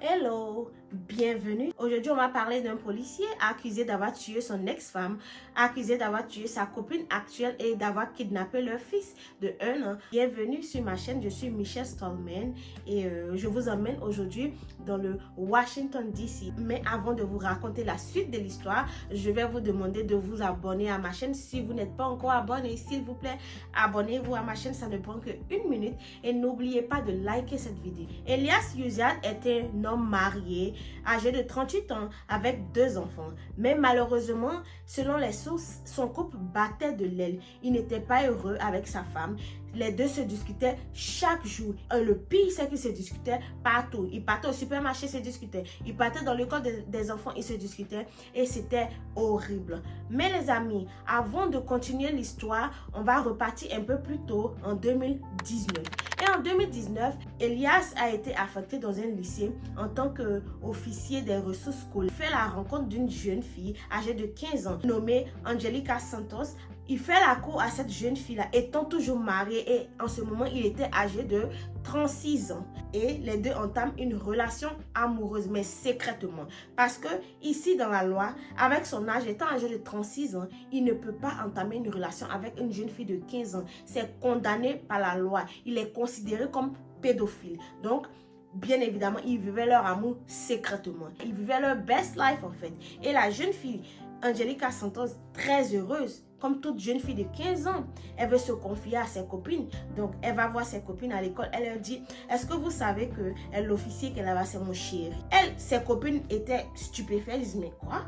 Hello, bienvenue. Aujourd'hui, on va parler d'un policier accusé d'avoir tué son ex-femme, accusé d'avoir tué sa copine actuelle et d'avoir kidnappé leur fils de 1 an. Bienvenue sur ma chaîne, je suis Michelle Stallman et je vous emmène aujourd'hui dans le Washington DC. Mais avant de vous raconter la suite de l'histoire, je vais vous demander de vous abonner à ma chaîne si vous n'êtes pas encore abonné. S'il vous plaît, abonnez-vous à ma chaîne, ça ne prend que 1 minute et n'oubliez pas de liker cette vidéo. Elias Uziat était un homme marié, âgé de 38 ans, avec 2 enfants. Mais malheureusement, selon les sources, son couple battait de l'aile. Il n'était pas heureux avec sa femme. Les deux se discutaient chaque jour. Le pire, c'est qu'ils se discutaient partout. Ils partaient au supermarché, ils se discutaient. Ils partaient dans l'école des enfants, ils se discutaient. Et c'était horrible. Mais les amis, avant de continuer l'histoire, on va repartir un peu plus tôt, en 2019. Et en 2019, Elias a été affecté dans un lycée en tant qu'officier des ressources scolaires. Il fait la rencontre d'une jeune fille âgée de 15 ans, nommée Angelica Santos. Il fait la cour à cette jeune fille-là, étant toujours marié et en ce moment, il était âgé de 36 ans. Et les deux entament une relation amoureuse, mais secrètement. Parce que ici dans la loi, avec son âge, étant âgé de 36 ans, il ne peut pas entamer une relation avec une jeune fille de 15 ans. C'est condamné par la loi. Il est considéré comme pédophile. Donc, bien évidemment, ils vivaient leur amour secrètement. Ils vivaient leur best life en fait. Et la jeune fille, Angelica Santos, très heureuse, comme toute jeune fille de 15 ans, elle veut se confier à ses copines. Donc, elle va voir ses copines à l'école. Elle leur dit, est-ce que vous savez que l'officier qu'elle a, c'est mon chéri? Ses copines étaient stupéfaites. Elles disent, mais quoi?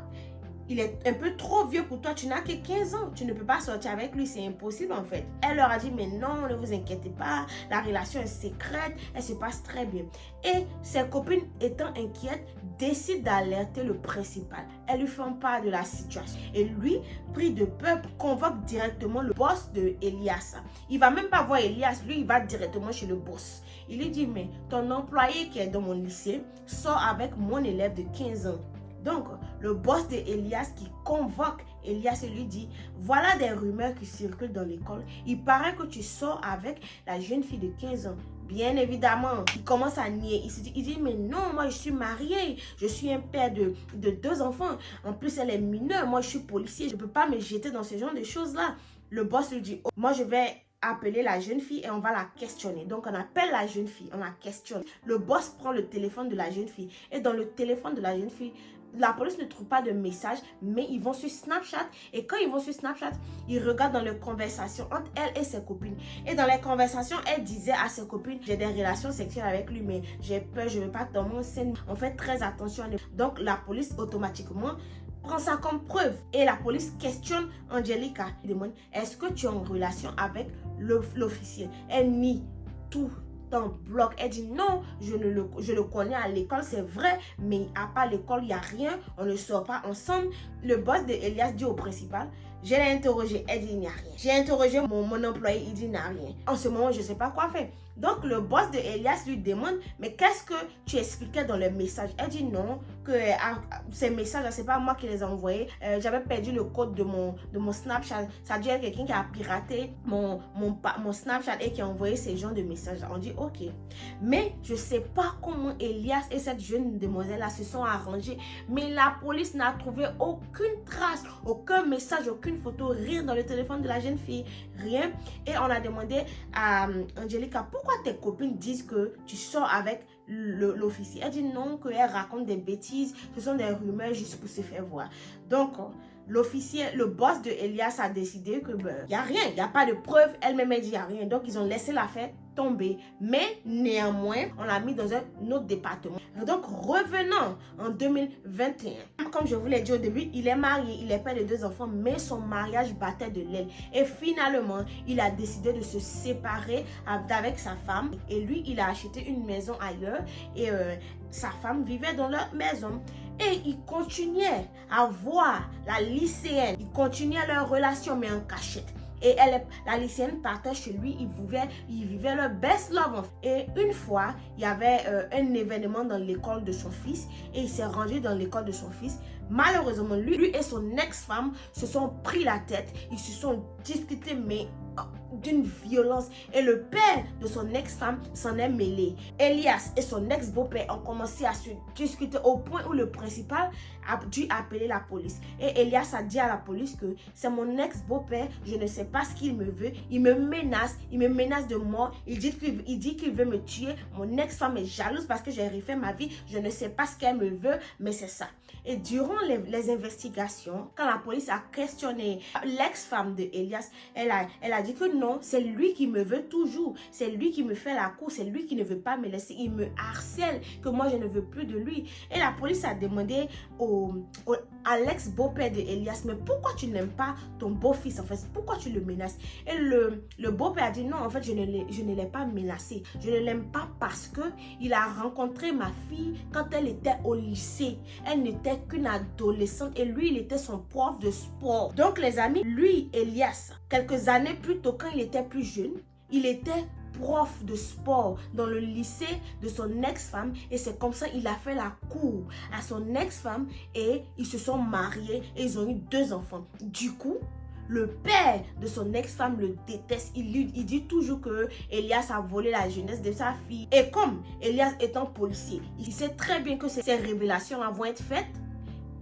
Il est un peu trop vieux pour toi, tu n'as que 15 ans, tu ne peux pas sortir avec lui, c'est impossible en fait. Elle leur a dit, mais non, ne vous inquiétez pas, la relation est secrète, elle se passe très bien. Et ses copines étant inquiètes, décident d'alerter le principal. Elles lui font part de la situation. Et lui, pris de peur, convoque directement le boss de Elias. Il va même pas voir Elias, lui il va directement chez le boss. Il lui dit, mais ton employé qui est dans mon lycée sort avec mon élève de 15 ans. Donc, le boss de Elias qui convoque Elias et lui dit, voilà des rumeurs qui circulent dans l'école. Il paraît que tu sors avec la jeune fille de 15 ans. Bien évidemment, il commence à nier. Il dit, mais non, moi je suis marié. Je suis un père de 2 enfants. En plus, elle est mineure. Moi, je suis policier. Je ne peux pas me jeter dans ce genre de choses-là. Le boss lui dit, oh, moi je vais appeler la jeune fille et on va la questionner. Donc, on appelle la jeune fille, on la questionne. Le boss prend le téléphone de la jeune fille. Et dans le téléphone de la jeune fille, la police ne trouve pas de message, mais ils vont sur Snapchat. Et quand ils vont sur Snapchat, ils regardent dans les conversations entre elle et ses copines. Et dans les conversations, elle disait à ses copines, j'ai des relations sexuelles avec lui, mais j'ai peur, je ne veux pas tomber enceinte. On fait très attention. Donc, la police, automatiquement, prend ça comme preuve. Et la police questionne Angelica. Il demande, est-ce que tu es en relation avec l'officier? Elle nie tout. En bloc. Elle dit non, je le connais à l'école, c'est vrai, mais à part l'école, il n'y a rien, on ne sort pas ensemble. Le boss de Elias dit au principal, je l'ai interrogé, elle dit il n'y a rien. J'ai interrogé mon employé, il dit il n'y a rien. En ce moment, je ne sais pas quoi faire. Donc, le boss de Elias lui demande, mais qu'est-ce que tu expliquais dans le message? Elle dit non, que ces messages, ce n'est pas moi qui les ai envoyés. J'avais perdu le code de mon Snapchat. Ça a dû être quelqu'un qui a piraté mon Snapchat et qui a envoyé ces genres de messages. On dit ok. Mais je ne sais pas comment Elias et cette jeune demoiselle-là se sont arrangés. Mais la police n'a trouvé aucune trace, aucun message, aucune photo, rien dans le téléphone de la jeune fille. Rien. Et on a demandé à Angelica, pourquoi tes copines disent que tu sors avec l'officier? Elle dit non, qu'elle raconte des bêtises, ce sont des rumeurs juste pour se faire voir. Donc, l'officier, le boss de Elias a décidé que il n'y a rien, il n'y a pas de preuve. Elle-même a dit il n'y a rien. Donc, ils ont laissé l'affaire tomber. Mais néanmoins, on l'a mis dans un autre département. Donc, revenons en 2021. Comme je vous l'ai dit au début, il est marié, il est père de 2 enfants, mais son mariage battait de l'aile. Et finalement, il a décidé de se séparer avec sa femme. Et lui, il a acheté une maison ailleurs. Et sa femme vivait dans leur maison. Et ils continuaient à voir la lycéenne. Ils continuaient leur relation, mais en cachette. Et la lycéenne partait chez lui, ils vivaient leur best love. Et une fois, il y avait un événement dans l'école de son fils et il s'est rendu dans l'école de son fils. Malheureusement, lui et son ex-femme se sont pris la tête. Ils se sont disputés, mais d'une violence. Et le père de son ex-femme s'en est mêlé. Elias et son ex-beau-père ont commencé à se discuter au point où le principal a dû appeler la police. Et Elias a dit à la police que c'est mon ex-beau-père, je ne sais pas ce qu'il me veut, il me menace de mort, il dit qu'il veut me tuer, mon ex-femme est jalouse parce que j'ai refait ma vie, je ne sais pas ce qu'elle me veut, mais c'est ça. Et durant les investigations, quand la police a questionné l'ex-femme de Elias, elle a dit que non, c'est lui qui me veut toujours, c'est lui qui me fait la cour, c'est lui qui ne veut pas me laisser, il me harcèle, que moi je ne veux plus de lui. Et la police a demandé à l'ex-beau-père de Elias, mais pourquoi tu n'aimes pas ton beau-fils en fait, pourquoi tu le menaces? Et le beau-père a dit non, en fait je ne l'ai pas menacé, je ne l'aime pas parce que il a rencontré ma fille quand elle était au lycée, elle n'était qu'une adolescente et lui il était son prof de sport. Donc les amis, lui Elias, quelques années plus tôt quand il était plus jeune, il était prof de sport dans le lycée de son ex-femme et c'est comme ça il a fait la cour à son ex-femme et ils se sont mariés et ils ont eu 2 enfants. Du coup, le père de son ex-femme le déteste. Il dit toujours que Elias a volé la jeunesse de sa fille. Et comme Elias étant policier, il sait très bien que ces révélations vont être faites.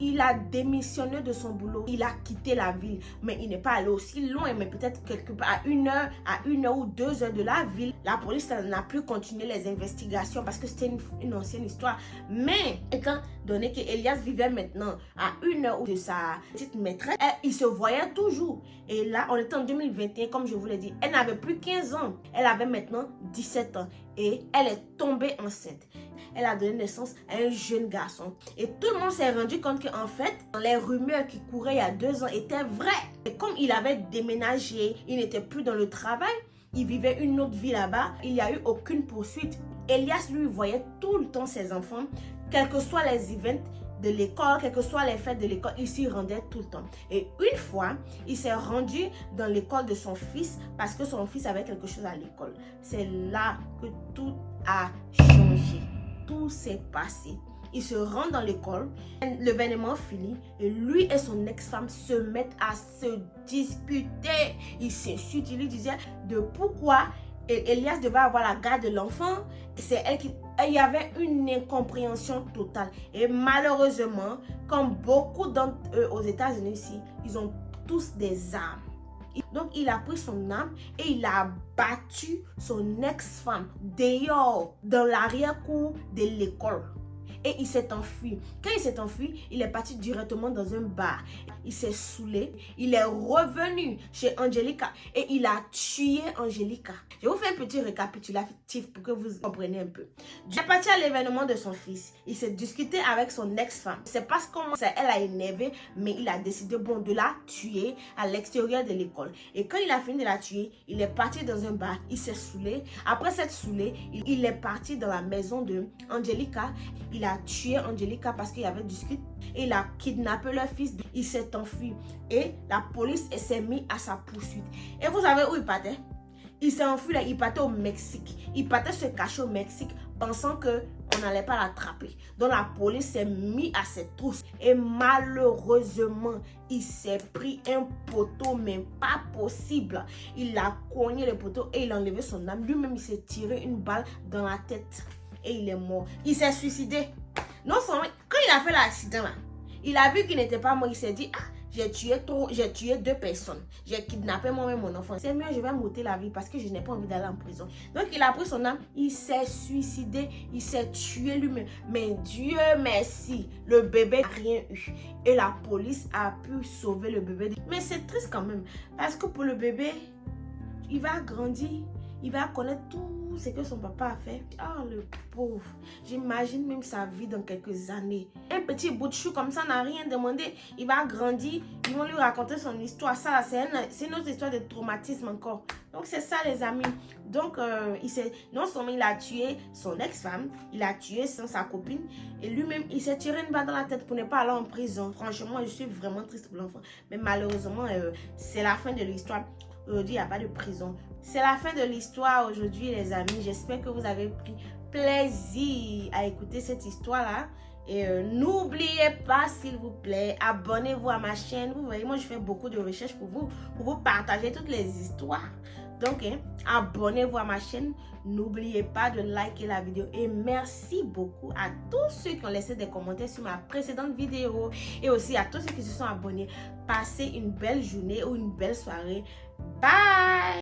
Il a démissionné de son boulot. Il a quitté la ville. Mais il n'est pas allé aussi loin. Mais peut-être quelque part à 1 heure ou 2 heures de la ville. La police n'a plus continué les investigations parce que c'était une ancienne histoire. Mais étant donné que Elias vivait maintenant à 1 heure de sa petite maîtresse, il se voyait toujours. Et là, on était en 2021, comme je vous l'ai dit. Elle n'avait plus 15 ans. Elle avait maintenant 17 ans. Et elle est tombée enceinte. Elle a donné naissance à un jeune garçon. Et tout le monde s'est rendu compte qu'en fait, les rumeurs qui couraient il y a 2 ans étaient vraies. Et comme il avait déménagé, il n'était plus dans le travail, il vivait une autre vie là-bas, il n'y a eu aucune poursuite. Elias, lui, voyait tout le temps ses enfants, quels que soient les events de l'école, quelles que soient les fêtes de l'école, il s'y rendait tout le temps. Et une fois, il s'est rendu dans l'école de son fils parce que son fils avait quelque chose à l'école. C'est là que tout a changé. Tout s'est passé. Il se rend dans l'école, l'événement finit et lui et son ex-femme se mettent à se disputer. Ils s'insultent, il lui disait de pourquoi Elias devait avoir la garde de l'enfant. C'est elle qui... Il y avait une incompréhension totale. Et malheureusement, comme beaucoup d'entre eux aux États-Unis ici, ils ont tous des armes. Donc, il a pris son arme et il a battu son ex-femme dehors, dans l'arrière-cour de l'école. Et il s'est enfui. Quand il s'est enfui, il est parti directement dans un bar. Il s'est saoulé. Il est revenu chez Angelica et il a tué Angelica. Je vous fais un petit récapitulatif pour que vous compreniez un peu. Il est parti à l'événement de son fils. Il s'est discuté avec son ex-femme. C'est parce comment elle a énervé, mais il a décidé de la tuer à l'extérieur de l'école. Et quand il a fini de la tuer, il est parti dans un bar. Il s'est saoulé. Après s'être saoulé, il est parti dans la maison de Angelica. Il a tué Angelica parce qu'il y avait discuté. Il a kidnappé leur fils. Il s'est enfui. Et la police s'est mise à sa poursuite. Et vous savez où il partait? Il s'est enfui là, il partait au Mexique. Il partait se cacher au Mexique pensant qu'on n'allait pas l'attraper. Donc la police s'est mise à ses trousses. Et malheureusement, il s'est pris un poteau, mais pas possible. Il a cogné le poteau et il a enlevé son âme. Lui-même, il s'est tiré une balle dans la tête. Et il est mort. Il s'est suicidé. Non seulement, quand il a fait l'accident là, il a vu qu'il n'était pas mort. Il s'est dit, ah, j'ai tué 2 personnes. J'ai kidnappé moi-même mon enfant. C'est mieux, je vais m'ôter la vie parce que je n'ai pas envie d'aller en prison. Donc, il a pris son âme. Il s'est suicidé. Il s'est tué lui-même. Mais Dieu merci, le bébé n'a rien eu. Et la police a pu sauver le bébé. Mais c'est triste quand même. Parce que pour le bébé, il va grandir. Il va connaître tout ce que son papa a fait. Oh, le pauvre. J'imagine même sa vie dans quelques années. Un petit bout de chou comme ça n'a rien demandé. Il va grandir. Ils vont lui raconter son histoire. Ça, c'est une autre histoire de traumatisme encore. Donc, c'est ça, les amis. Donc, non seulement il a tué son ex-femme, il a tué sa copine. Et lui-même, il s'est tiré une balle dans la tête pour ne pas aller en prison. Franchement, je suis vraiment triste pour l'enfant. Mais malheureusement, c'est la fin de l'histoire. Aujourd'hui, il n'y a pas de prison. C'est la fin de l'histoire aujourd'hui, les amis. J'espère que vous avez pris plaisir à écouter cette histoire-là. Et n'oubliez pas, s'il vous plaît, abonnez-vous à ma chaîne. Vous voyez, moi, je fais beaucoup de recherches pour vous partager toutes les histoires. Donc, abonnez-vous à ma chaîne. N'oubliez pas de liker la vidéo. Et merci beaucoup à tous ceux qui ont laissé des commentaires sur ma précédente vidéo. Et aussi à tous ceux qui se sont abonnés. Passez une belle journée ou une belle soirée. Bye!